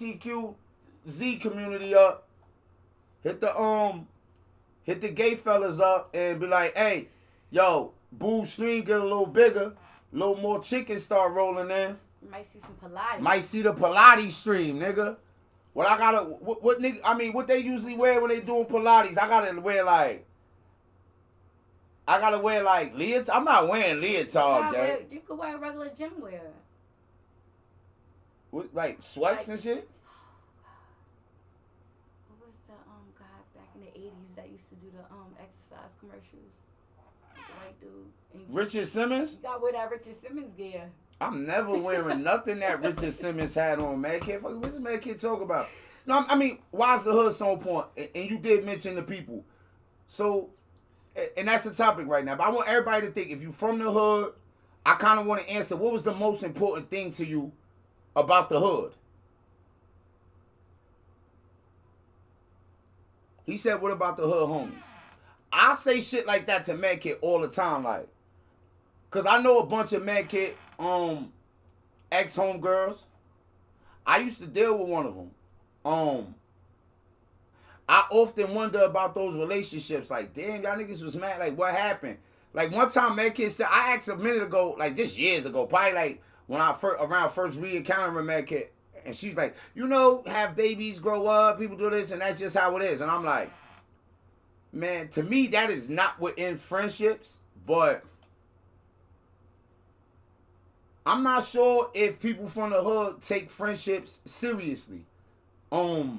LGBTQZ community up. Hit the gay fellas up and be like, hey, yo, boo stream get a little bigger, a little more chickens start rolling in. You might see some Pilates. Might see the Pilates stream, nigga. What I gotta, what nigga, I mean, what they usually wear when they doing Pilates, I gotta wear like leotard. I'm not wearing leotard, gang. You could wear regular gym wear. What, like sweats and shit? What was the guy back in the 80s that used to do the exercise commercials? The white dude. Richard Simmons? You gotta wear that Richard Simmons gear. I'm never wearing nothing that Richard Simmons had on, man. What this man kid talk about? No, I mean, why's the hood so important? And you did mention the people. So, and that's the topic right now. But I want everybody to think, if you from the hood, I kind of want to answer, what was the most important thing to you about the hood? He said, what about the hood homies? I say shit like that to man kid all the time, like, cause I know a bunch of man kid ex homegirls. I used to deal with one of them. I often wonder about those relationships. Like, damn, y'all niggas was mad. Like, what happened? Like, one time, man kid said, I asked a minute ago, like, just years ago, probably like when I first re-encountering man kid, and she's like, you know, have babies, grow up, people do this, and that's just how it is. And I'm like, man, to me, that is not within friendships, but I'm not sure if people from the hood take friendships seriously. I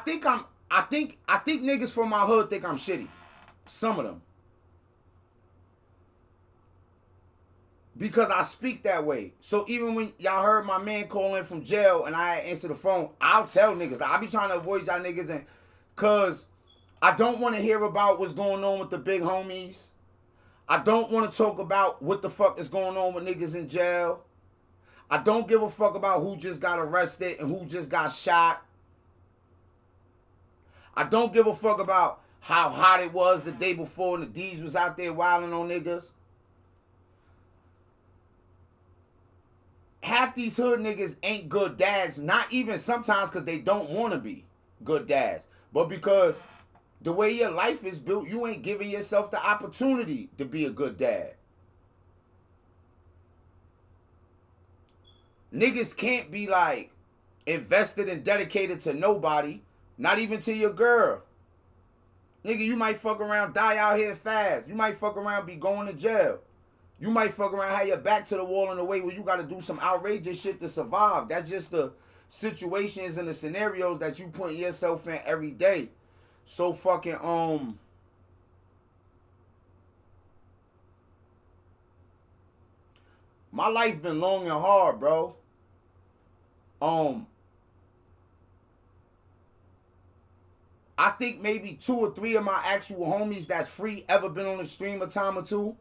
think niggas from my hood think I'm shitty. Some of them. Because I speak that way. So even when y'all heard my man call in from jail and I answer the phone, I'll tell niggas. Like, I be trying to avoid y'all niggas, and cause I don't want to hear about what's going on with the big homies. I don't want to talk about what the fuck is going on with niggas in jail. I don't give a fuck about who just got arrested and who just got shot. I don't give a fuck about how hot it was the day before and the D's was out there wilding on niggas. Half these hood niggas ain't good dads, not even sometimes because they don't want to be good dads, but because the way your life is built, you ain't giving yourself the opportunity to be a good dad. Niggas can't be like invested and dedicated to nobody, not even to your girl. Nigga, you might fuck around, die out here fast. You might fuck around, be going to jail. You might fuck around, have your back to the wall in a way where you got to do some outrageous shit to survive. That's just the situations and the scenarios that you put yourself in every day. So fucking, my life been long and hard, bro. I think maybe 2 or 3 of my actual homies that's free ever been on the stream a time or two.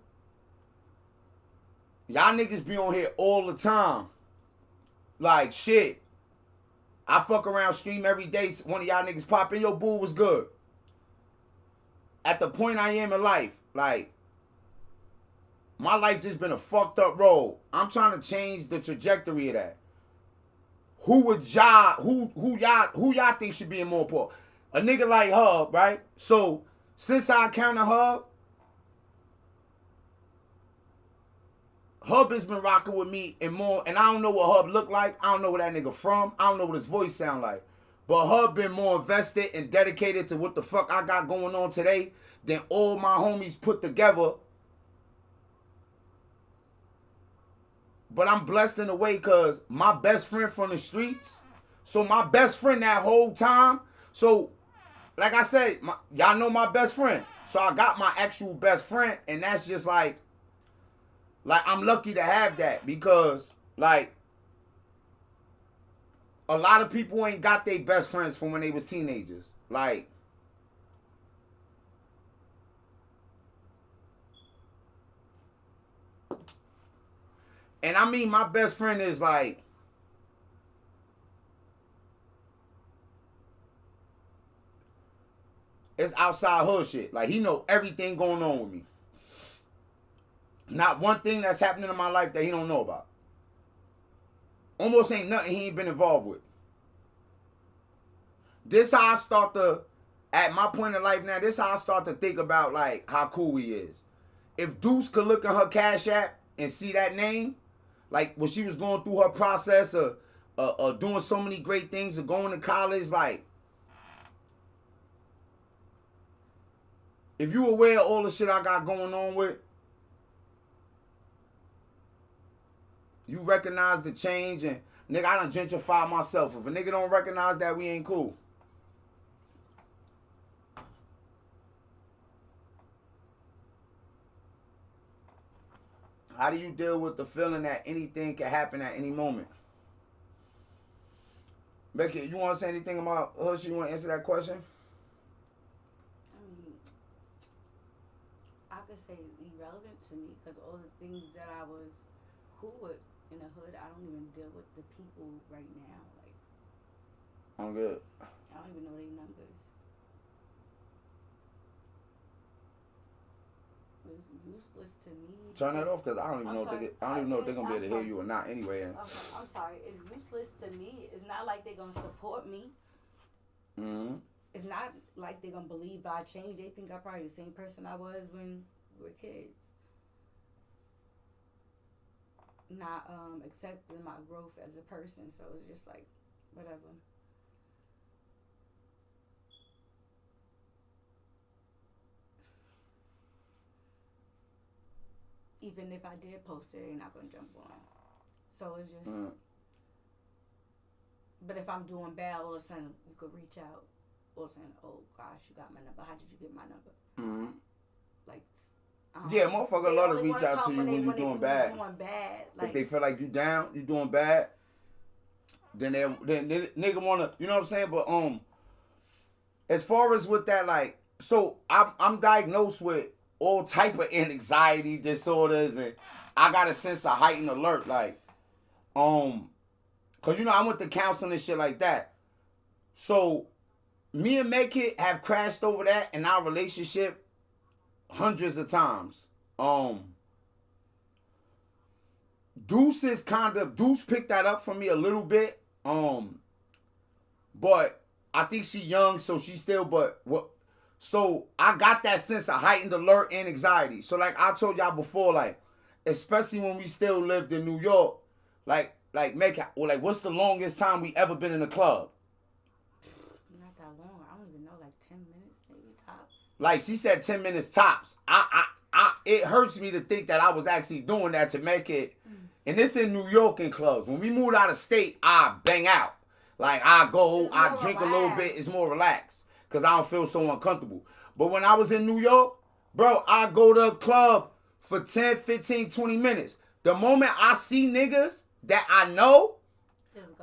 Y'all niggas be on here all the time. Like, shit. I fuck around, stream every day. One of y'all niggas pop in, yo, boo, was good. At the point I am in life, like, my life just been a fucked up road. I'm trying to change the trajectory of that. Who y'all think should be in more important? A nigga like Hub, right? So, since I encountered Hub has been rocking with me and more, and I don't know what Hub look like. I don't know where that nigga from. I don't know what his voice sound like. But Hub been more invested and dedicated to what the fuck I got going on today than all my homies put together. But I'm blessed in a way because my best friend from the streets. So my best friend that whole time. So, like I said, y'all know my best friend. So I got my actual best friend, and that's just like I'm lucky to have that because, like, a lot of people ain't got their best friends from when they was teenagers. Like, and I mean my best friend is like, it's outside hood shit. Like, he know everything going on with me. Not one thing that's happening in my life that he don't know about. almost ain't nothing he ain't been involved with. This how I start to, at my point in life now, this how I start to think about like how cool he is. If Deuce could look at her Cash App and see that name, like when she was going through her process of doing so many great things, of going to college, like, if you aware of all the shit I got going on with, you recognize the change, and nigga, I done gentrified myself. If a nigga don't recognize that, we ain't cool. How do you deal with the feeling that anything can happen at any moment? Becky, you want to say anything about Hush? You want to answer that question? I mean, I could say it's irrelevant to me because all the things that I was cool with in the hood, I don't even deal with the people right now. Like, I'm good. I don't even know their numbers. It's useless to me. Turn that off because I don't even know if they're gonna be able to hear you or not. Anyway. Okay, I'm sorry. It's useless to me. It's not like they're gonna support me. Mm-hmm. It's not like they're gonna believe I changed. They think I'm probably the same person I was when we were kids. Not accepting my growth as a person. So it's just like whatever. Even if I did post it, they're not gonna jump on. So it's just. But if I'm doing bad, all of a sudden you could reach out. All of a sudden, oh gosh, you got my number. How did you get my number? Mm-hmm. Like. Yeah, motherfucker love to reach out to you when you're doing bad. Like, if they feel like you down, you doing bad, then nigga wanna, you know what I'm saying? But as far as with that, like, so I'm diagnosed with all type of anxiety disorders, and I got a sense of heightened alert, like, cause you know I went to counseling and shit like that. So me and Medkit have crashed over that in our relationship hundreds of times. Deuce picked that up for me a little bit. But I think she young, so she still, so I got that sense of heightened alert and anxiety. So like I told y'all before, like, especially when we still lived in New York, like what's the longest time we ever been in a club? Not that long. I don't even know, like 10 minutes maybe tops. Like she said 10 minutes tops. It hurts me to think that I was actually doing that to make it. And this in New York in clubs. When we moved out of state, I bang out. Like I drink a little bit. It's more relaxed. Because I don't feel so uncomfortable. But when I was in New York, bro, I go to a club for 10, 15, 20 minutes. The moment I see niggas that I know,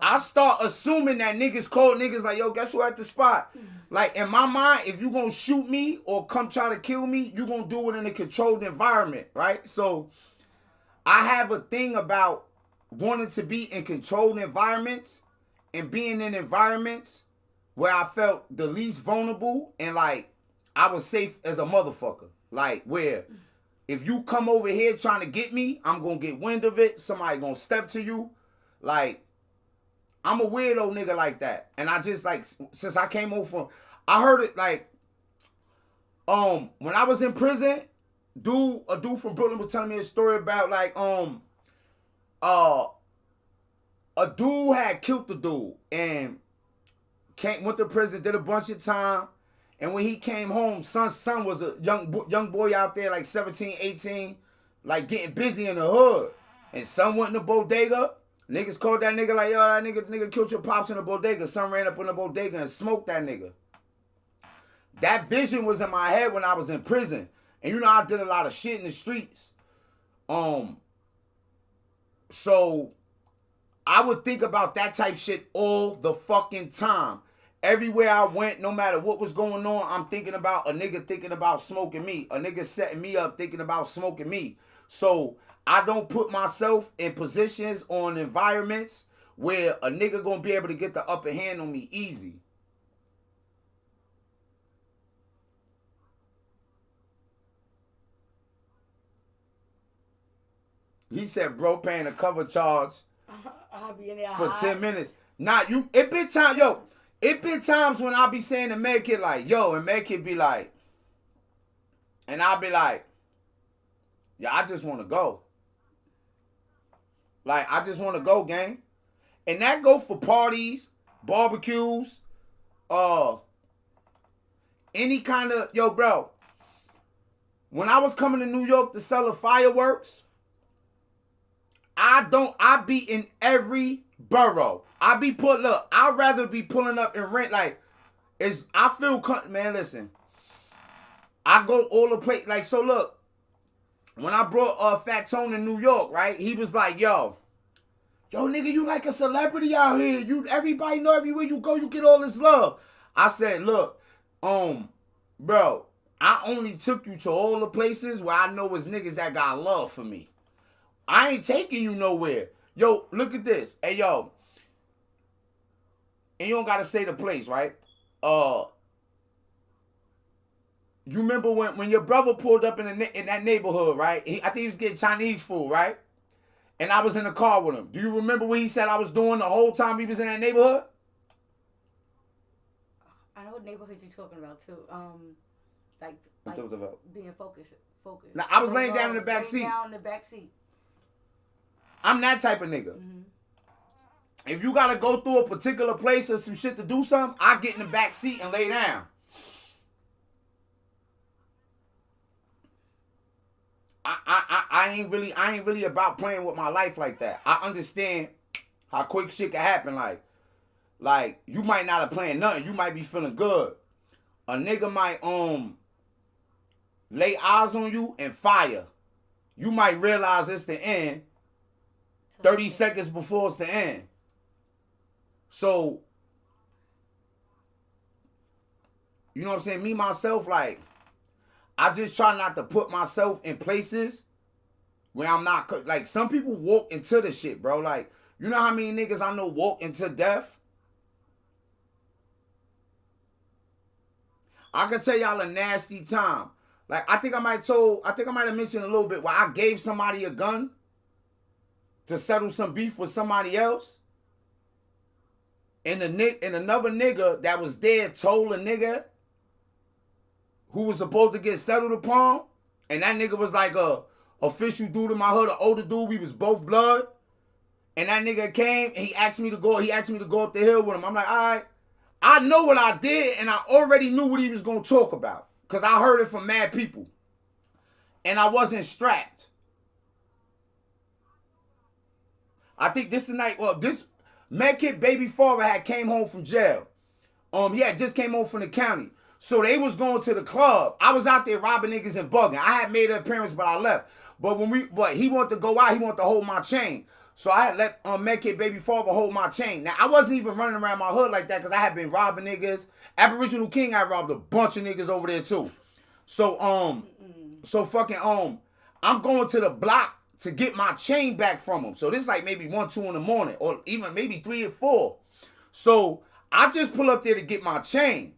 I start assuming that niggas call niggas like, yo, guess who at the spot? Like, in my mind, if you gonna shoot me or come try to kill me, you gonna do it in a controlled environment, right? So, I have a thing about wanting to be in controlled environments and being in environments where I felt the least vulnerable and, like, I was safe as a motherfucker. Like, where if you come over here trying to get me, I'm gonna get wind of it. Somebody gonna step to you. Like, I'm a weirdo nigga like that. And I just, like, since I came over I heard it, like, when I was in prison, a dude from Brooklyn was telling me a story about, like, a dude had killed the dude and went to prison, did a bunch of time, and when he came home, son was a young boy out there, like 17, 18, like getting busy in the hood. And son went in the bodega. Niggas called that nigga like, yo, that nigga killed your pops in the bodega. Son ran up in the bodega and smoked that nigga. That vision was in my head when I was in prison. And you know I did a lot of shit in the streets. So I would think about that type shit all the fucking time. Everywhere I went, no matter what was going on, I'm thinking about a nigga thinking about smoking me. A nigga setting me up thinking about smoking me. So I don't put myself in positions on environments where a nigga gonna be able to get the upper hand on me easy. He said bro paying a cover charge I'll be in there for hot. 10 minutes. It been time, yo. It been times when I be saying to Meg Kid like, yo, and Meg Kid be like, and I'll be like, yeah, I just want to go. Like, I just want to go, gang. And that go for parties, barbecues, any kind of, yo, bro. When I was coming to New York to sell the fireworks, I be in every borough. I'd rather be pulling up and rent, like, man, listen. I go all the place, like, so look, when I brought Fat Tone to New York, right, he was like, yo, nigga, you like a celebrity out here. Everybody know everywhere you go, you get all this love. I said, look, bro, I only took you to all the places where I know is niggas that got love for me. I ain't taking you nowhere. Yo, look at this. Hey, yo. And you don't gotta say the place, right? You remember when your brother pulled up in that neighborhood, right? I think he was getting Chinese food, right? And I was in the car with him. Do you remember what he said I was doing the whole time he was in that neighborhood? I know what neighborhood you're talking about too. Like being focused. Now I was laying down in the back seat. Down in the back seat. I'm that type of nigga. Mm-hmm. If you gotta go through a particular place or some shit to do something, I get in the back seat and lay down. I ain't really about playing with my life like that. I understand how quick shit can happen. Like you might not have planned nothing. You might be feeling good. A nigga might lay eyes on you and fire. You might realize it's the end 30 seconds before it's the end. So, you know what I'm saying? Me, myself, like, I just try not to put myself in places where I'm not, like, some people walk into the shit, bro. Like, you know how many niggas I know walk into death? I can tell y'all a nasty time. Like, I think I might have mentioned a little bit where I gave somebody a gun to settle some beef with somebody else. And another nigga that was there told a nigga who was supposed to get settled upon. And that nigga was like a official dude in my hood, an older dude. We was both blood. And that nigga came and he asked me to go up the hill with him. I'm like, all right. I know what I did and I already knew what he was going to talk about. Because I heard it from mad people. And I wasn't strapped. I think this the night, this Mad Kid baby father had came home from jail. He had just came home from the county. So they was going to the club. I was out there robbing niggas and bugging. I had made an appearance, but I left. But he wanted to go out, he wanted to hold my chain. So I had let Mad Kid baby father hold my chain. Now I wasn't even running around my hood like that because I had been robbing niggas. Aboriginal King, I robbed a bunch of niggas over there too. So I'm going to the block to get my chain back from him. So this is like maybe 1, 2 in the morning, or even maybe 3 or 4. So I just pull up there to get my chain.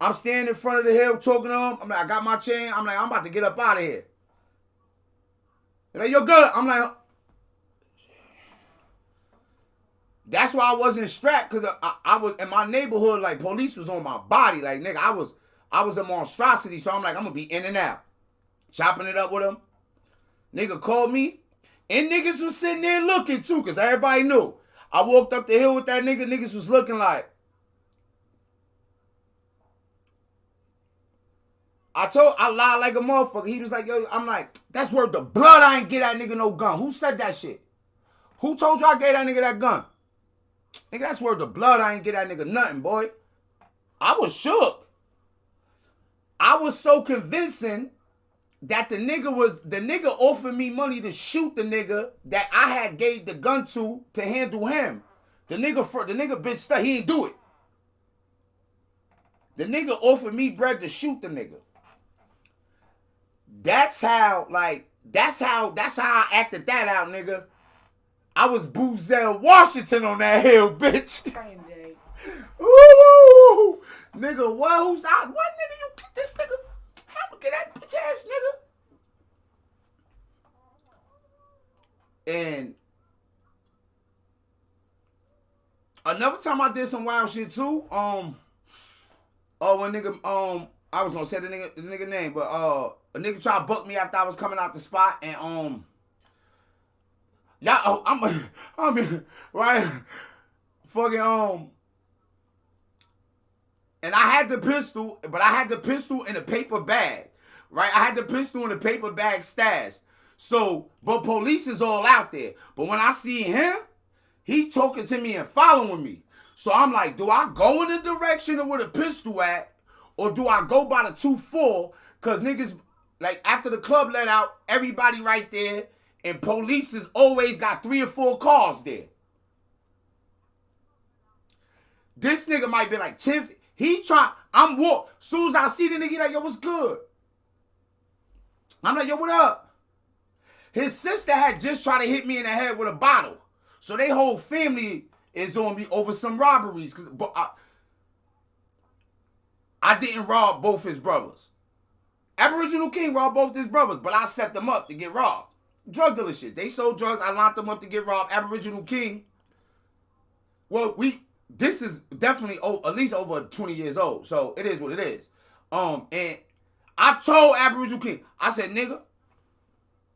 I'm standing in front of the hill talking to him. I'm like, I got my chain. I'm like, I'm about to get up out of here. They're like, you're good. I'm like, that's why I wasn't strapped, because I was in my neighborhood, like police was on my body. Like, nigga, I was a monstrosity. So I'm like, I'm gonna be in and out. Chopping it up with him. Nigga called me, and niggas was sitting there looking too, because everybody knew. I walked up the hill with that nigga, niggas was looking like. I lied like a motherfucker. He was like, yo, I'm like, that's worth the blood. I ain't get that nigga no gun. Who said that shit? Who told you I gave that nigga that gun? Nigga, that's worth the blood. I ain't get that nigga nothing, boy. I was shook. I was so convincing that the nigga offered me money to shoot the nigga that I had gave the gun to handle him. The nigga bitch stuck, he didn't do it. The nigga offered me bread to shoot the nigga. That's how I acted that out, nigga. I was Boozel Washington on that hill, bitch. Woo! Nigga, what? Who's out? What nigga you get this nigga? How get that bitch ass nigga? And another time I did some wild shit too. When nigga, I was gonna say the nigga name, but a nigga tried to buck me after I was coming out the spot, and y'all, I'm right, fucking and I had the pistol, but I had the pistol in a paper bag, right? I had the pistol in a paper bag stashed. So, but police is all out there. But when I see him, he talking to me and following me. So I'm like, do I go in the direction of where the pistol at, or do I go by the 2-4? Cause niggas, like after the club let out, everybody right there, and police has always got 3 or 4 cars there. This nigga might be like 10. I'm walk. Soon as I see the nigga, like, yo, what's good? I'm like, yo, what up? His sister had just tried to hit me in the head with a bottle. So they whole family is on me over some robberies. But I didn't rob both his brothers. Aboriginal King robbed both his brothers, but I set them up to get robbed. Drug dealer shit. They sold drugs. I locked them up to get robbed. Aboriginal King. Well, this is definitely at least over 20 years old. So it is what it is. And I told Aboriginal King, I said, nigga,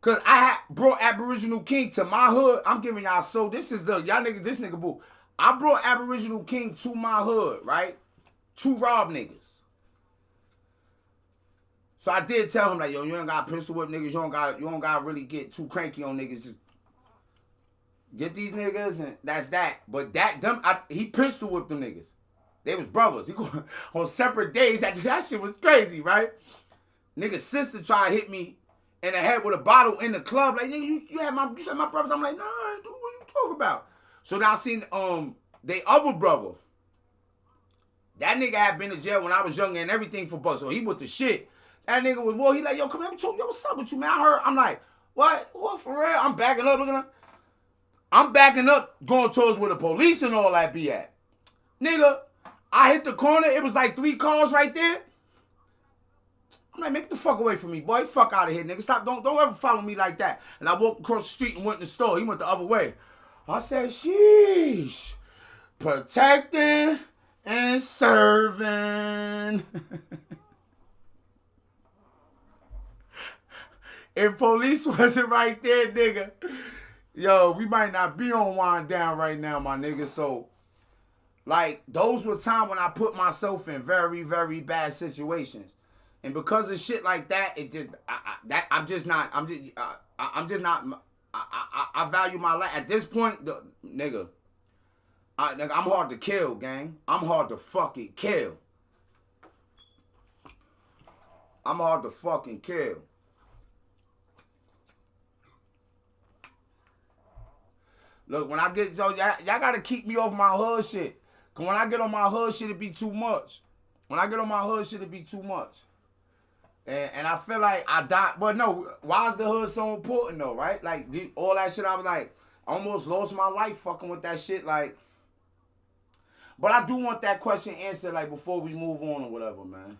cause I had brought Aboriginal King to my hood. I'm giving y'all this nigga boo. I brought Aboriginal King to my hood, right? To rob niggas. So I did tell him like, yo, you ain't got pistol whip niggas. You don't got really get too cranky on niggas. Just get these niggas and that's that. But he pistol whipped them niggas. They was brothers. He go on separate days. That shit was crazy, right? Nigga's sister tried to hit me in the head with a bottle in the club. Like, nigga, you had my brothers. I'm like, nah, dude, what you talking about? So then I seen they other brother. That nigga had been to jail when I was younger and everything for bucks. So he was the shit. That nigga was, well, he like, yo, come here, yo, what's up with you, man? I heard. I'm like, what? What, for real? I'm backing up, looking up. I'm backing up, going towards where the police and all that be at. Nigga, I hit the corner. It was like 3 cars right there. I'm like, make the fuck away from me, boy. Fuck out of here, nigga. Stop. Don't ever follow me like that. And I walked across the street and went in the store. He went the other way. I said, sheesh. Protecting and serving. If police wasn't right there, nigga, yo, we might not be on wind down right now, my nigga. So, like, those were times when I put myself in very, very bad situations. And because of shit like that, I value my life. At this point, nigga, I'm hard to kill, gang. I'm hard to fucking kill. I'm hard to fucking kill. Look, when I get, so y'all gotta keep me off my hood shit. Cause when I get on my hood shit, it be too much. When I get on my hood shit, it be too much. And I feel like I died. But no, why is the hood so important though, right? Like, all that shit, I was like, I almost lost my life fucking with that shit, like. But I do want that question answered, like, before we move on or whatever, man.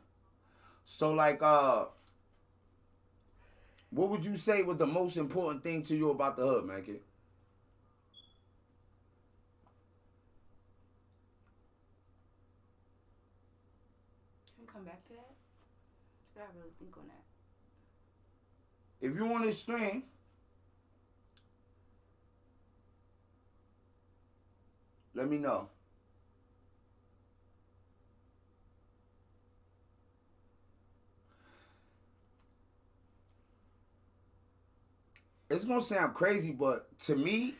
So, like, what would you say was the most important thing to you about the hood, man, kid? Come back to that. I gotta really think on that. If you want to stream, let me know. It's gonna sound crazy, but to me,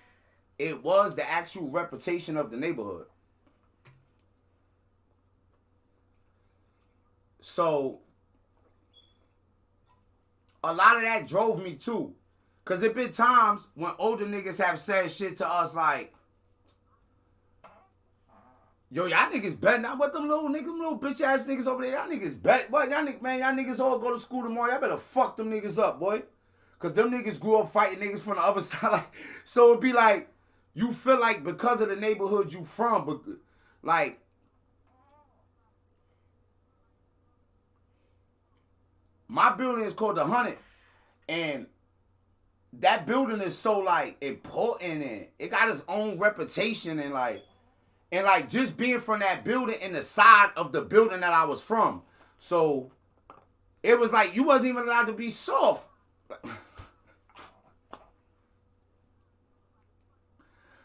it was the actual reputation of the neighborhood. So, a lot of that drove me too. Cause there been times when older niggas have said shit to us like, yo, y'all niggas bet not what them little bitch ass niggas over there. Y'all niggas bet. What y'all niggas all go to school tomorrow. Y'all better fuck them niggas up, boy. Cause them niggas grew up fighting niggas from the other side. Like, so it'd be like, you feel like because of the neighborhood you from, but like, my building is called the 100, and that building is so like important and it got its own reputation, and like And like just being from that building and the side of the building that I was from. So it was like you wasn't even allowed to be soft.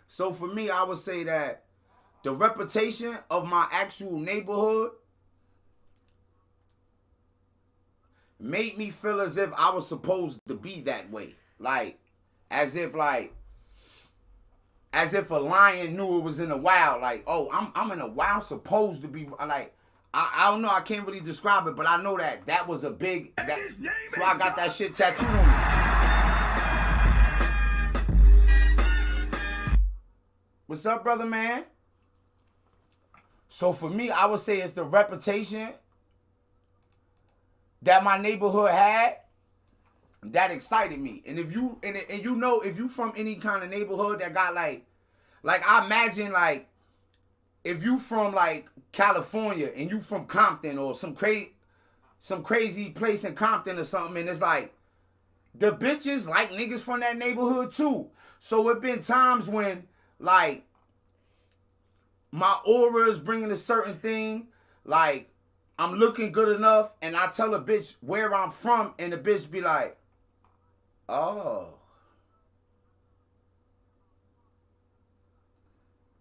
So for me, I would say that the reputation of my actual neighborhood made me feel as if I was supposed to be that way. Like, as if a lion knew it was in the wild. Like, oh, I'm in the wild, supposed to be like, I don't know, I can't really describe it, but I know that was a big. So I got that shit tattooed on me. What's up, brother, man? So for me, I would say it's the reputation that my neighborhood had that excited me. And if you and you know, if you from any kind of neighborhood that got like I imagine like if you from like California and you from Compton or some crazy place in Compton or something, and it's like the bitches like niggas from that neighborhood too. So it been times when like my aura is bringing a certain thing, like I'm looking good enough, and I tell a bitch where I'm from, and the bitch be like, oh.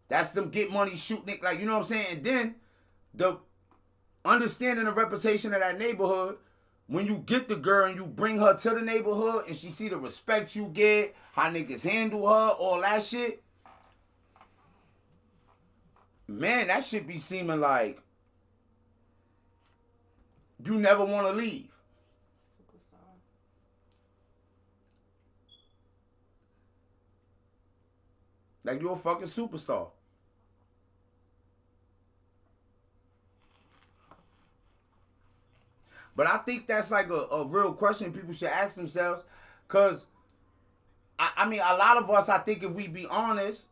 That's them get money shooting, like, you know what I'm saying? And then the understanding the reputation of that neighborhood, when you get the girl and you bring her to the neighborhood and she see the respect you get, how niggas handle her, all that shit, man, that shit be seeming like you never want to leave. Like you're a fucking superstar. But I think that's like a real question people should ask themselves. Because, I mean, a lot of us, I think if we be honest,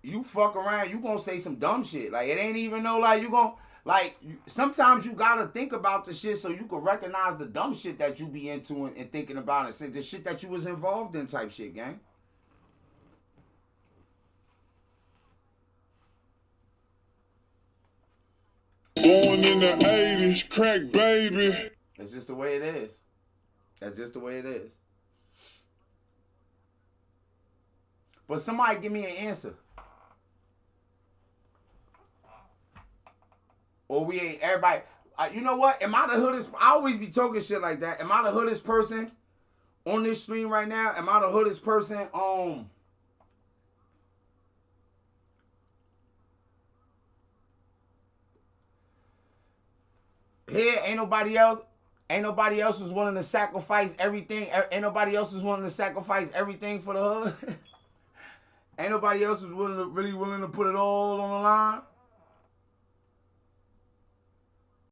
you fuck around, you gonna say some dumb shit. Like, it ain't even no, like, you gonna, like, sometimes you gotta think about the shit so you can recognize the dumb shit that you be into and thinking about and say the shit that you was involved in type shit, gang. Born in the 80s, crack baby. That's just the way it is. That's just the way it is. But somebody give me an answer. Or we ain't everybody. You know what? Am I the hoodest? I always be talking shit like that. Am I the hoodest person on this stream right now? Am I the hoodest person here? Ain't nobody else. Ain't nobody else was willing to sacrifice everything. Ain't nobody else was willing to sacrifice everything for the hood. Ain't nobody else was really willing to put it all on the line.